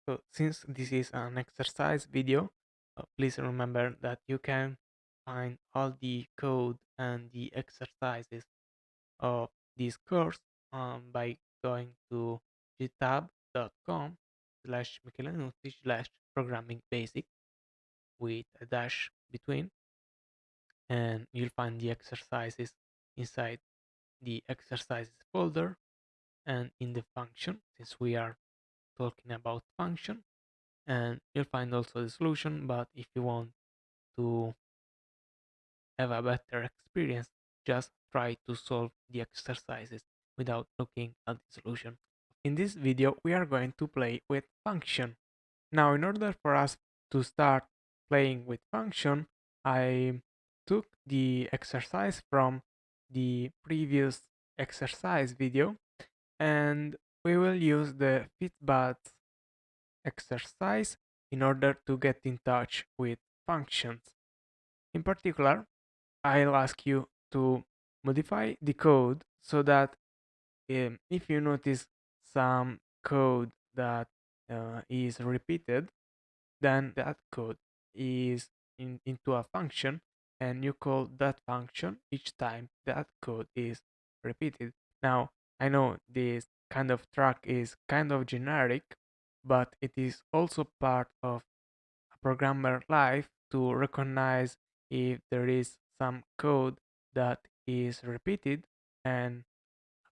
So since this is an exercise video, please remember that you can find all the code and the exercises of this course by going to github.com/michelenucci/programming basic with a dash between, and you'll find the exercises inside the exercises folder and in the function, since we are talking about function. And you'll find also the solution, but if you want to have a better experience, just try to solve the exercises without looking at the solution. In this video we are going to play with function. Now, in order for us to start playing with function, I took the exercise from the previous exercise video, and we will use the fitbats exercise in order to get in touch with functions. In particular, I'll ask you to modify the code so that if you notice some code that is repeated, then that code is into a function, and you call that function each time that code is repeated. Now, I know this kind of track is kind of generic, but it is also part of a programmer life to recognize if there is some code that is repeated and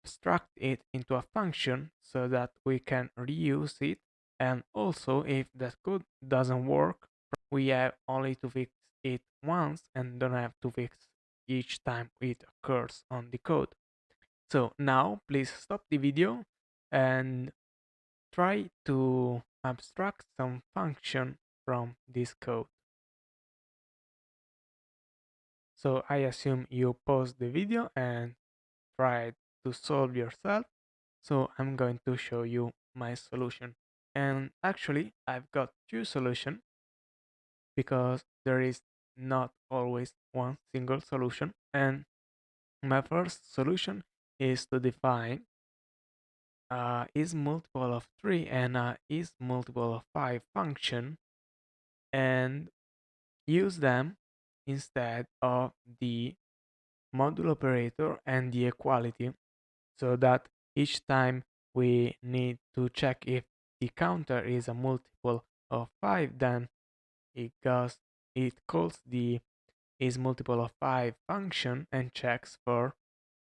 abstract it into a function so that we can reuse it. And also, if that code doesn't work, we have only to fix it once and don't have to fix each time it occurs on the code. So now please stop the video and try to abstract some function from this code. So I assume you pause the video and try to solve yourself. So I'm going to show you my solution. And actually, I've got two solutions because there is not always one single solution. And my first solution is to define is multiple of 3 and is multiple of 5 function, and use them instead of the module operator and the equality, so that each time we need to check if the counter is a multiple of 5, then it calls the is multiple of 5 function and checks for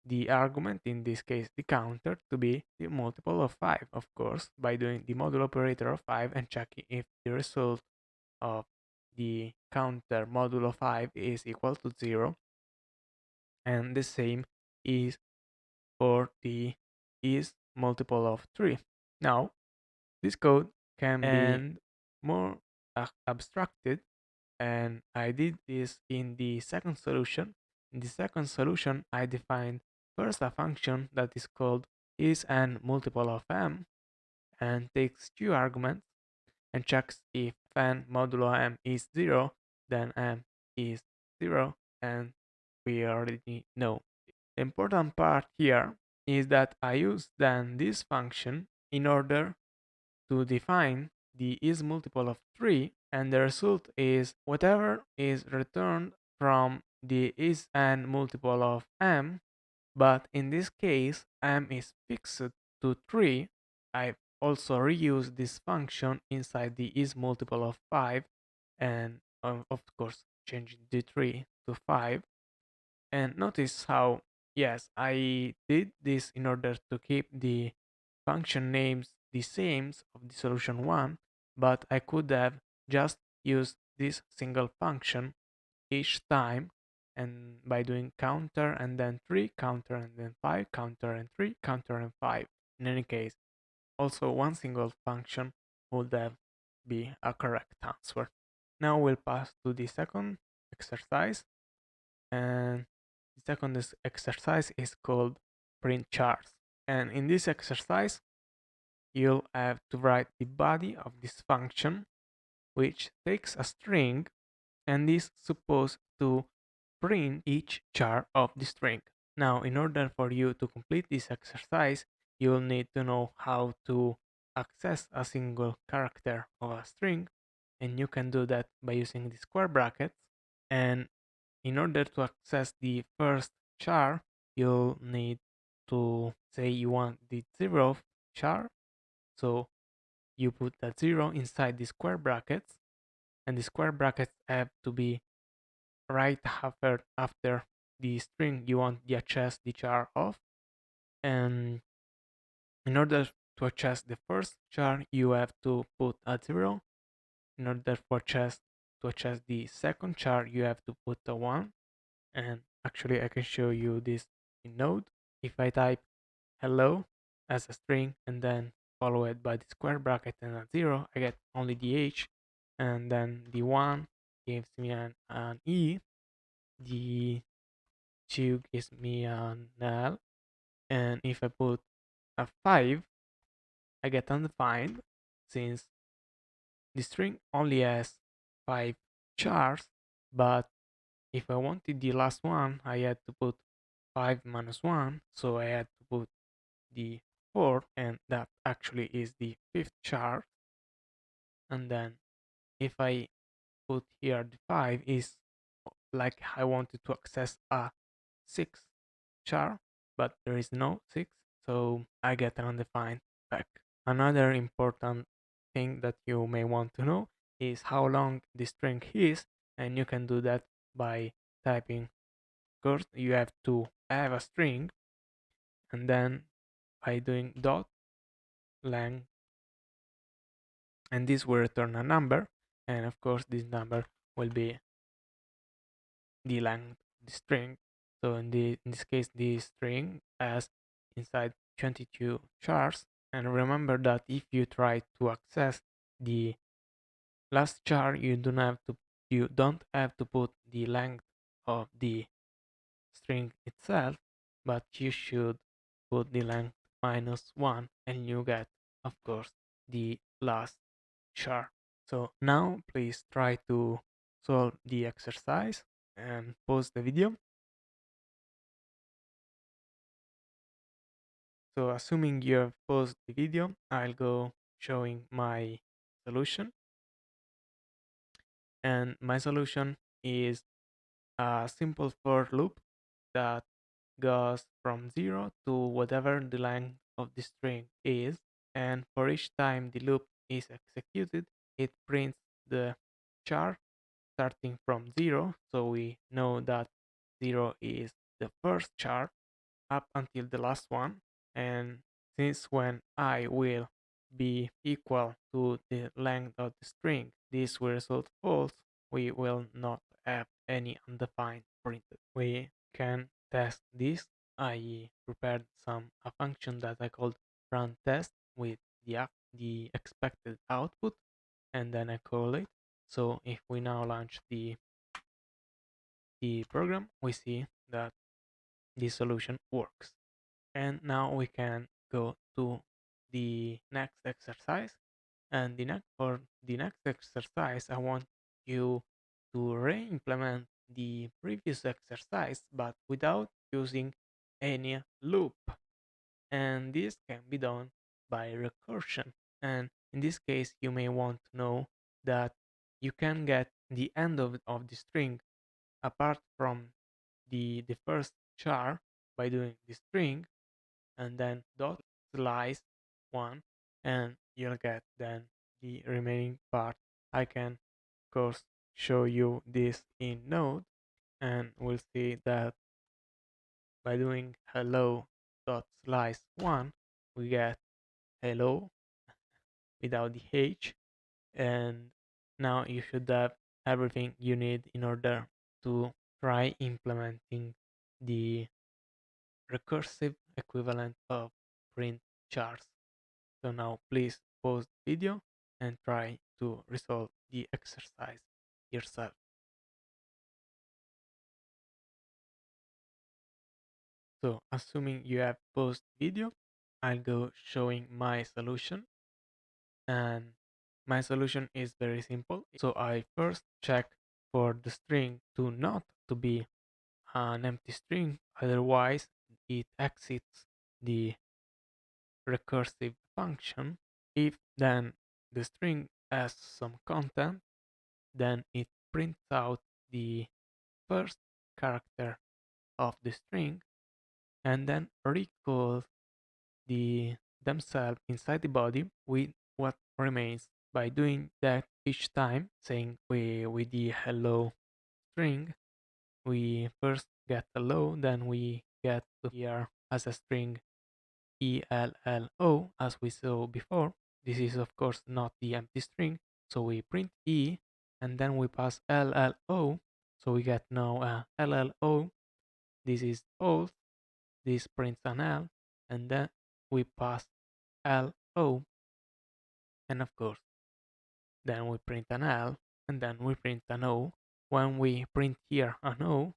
the argument, in this case the counter, to be the multiple of 5, of course, by doing the module operator of 5 and checking if the result of the counter modulo 5 is equal to 0. And the same is for the is multiple of 3. Now, this code can be more abstracted, and I did this in the second solution. In the second solution, I defined first a function that is called is an multiple of m and takes two arguments and checks if n modulo m is 0, then m is 0, and we already know. The important part here is that I use then this function in order to define the is multiple of 3, and the result is whatever is returned from the is an multiple of m, but in this case m is fixed to 3. I also reuse this function inside the is multiple of 5, and of course changing the 3 to 5. And notice how, yes, I did this in order to keep the function names the same of the solution 1, but I could have just used this single function each time, and by doing counter and then 3, counter and then 5, counter and 3, counter and 5. In any case, also one single function would have be a correct answer. Now we'll pass to the second exercise, and the second exercise is called printChars. And in this exercise, you'll have to write the body of this function, which takes a string and is supposed to print each char of the string. Now, in order for you to complete this exercise, you'll need to know how to access a single character of a string, and you can do that by using the square brackets. And in order to access the first char, you'll need to say you want the 0th char. So you put that 0 inside the square brackets, and the square brackets have to be right after the string you want to access the char of. And in order to access the first char, you have to put a 0. In order to access the second char, you have to put a 1. And actually, I can show you this in Node. If I type hello as a string and then follow it by the square bracket and a 0, I get only the H. And then the 1 gives me an E. The 2 gives me an L. And if I put a 5, I get undefined, since the string only has 5 chars. But if I wanted the last one, I had to put 5 minus 1, so I had to put the 4, and that actually is the 5th char. And then if I put here the 5, is like I wanted to access a 6th char, but there is no 6, so I get an undefined back. Another important thing that you may want to know is how long the string is, and you can do that by typing. First, you have to have a string, and then by doing dot length, and this will return a number, and of course this number will be the length of the string. So in this case, the string has inside 22 chars. And remember that if you try to access the last char, you don't have to put the length of the string itself, but you should put the length minus 1, and you get, of course, the last char. So now please try to solve the exercise and pause the video. So assuming you have paused the video, I'll go showing my solution. And my solution is a simple for loop that goes from 0 to whatever the length of the string is. And for each time the loop is executed, it prints the char starting from 0. So we know that 0 is the first char up until the last one. And since when I will be equal to the length of the string, this will result false, we will not have any undefined printed. We can test this. I prepared a function that I called run test with the expected output, and then I call it. So if we now launch the program, we see that the solution works. And now we can go to the next exercise. And for the next exercise, I want you to re-implement the previous exercise, but without using any loop. And this can be done by recursion. And in this case, you may want to know that you can get the end of the string apart from the first char by doing the string and then dot slice 1, and you'll get then the remaining part. I can of course show you this in Node, and we'll see that by doing hello dot slice 1, we get hello without the H. And now you should have everything you need in order to try implementing the recursive equivalent of printChars. So now please pause the video and try to resolve the exercise yourself. So assuming you have paused the video, I'll go showing my solution. And my solution is very simple. So I first check for the string to not to be an empty string, otherwise it exits the recursive function. If then the string has some content, then it prints out the first character of the string and then recalls themselves inside the body with what remains. By doing that each time, saying we with the hello string, we first get hello, then we get here as a string ELLO as we saw before. This is of course not the empty string, so we print E and then we pass LLO, so we get now a LLO. This is false, this prints an L, and then we pass LO, and of course then we print an L, and then we print an O. When we print here an O,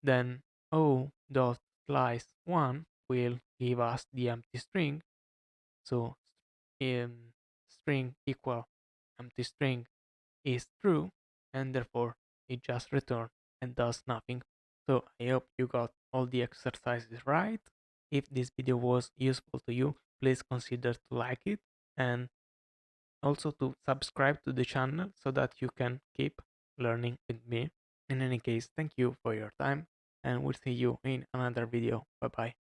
then O dot slice 1 will give us the empty string. So string equal empty string is true, and therefore it just returns and does nothing. So I hope you got all the exercises right. If this video was useful to you, please consider to like it and also to subscribe to the channel so that you can keep learning with me. In any case, thank you for your time and we'll see you in another video. Bye bye.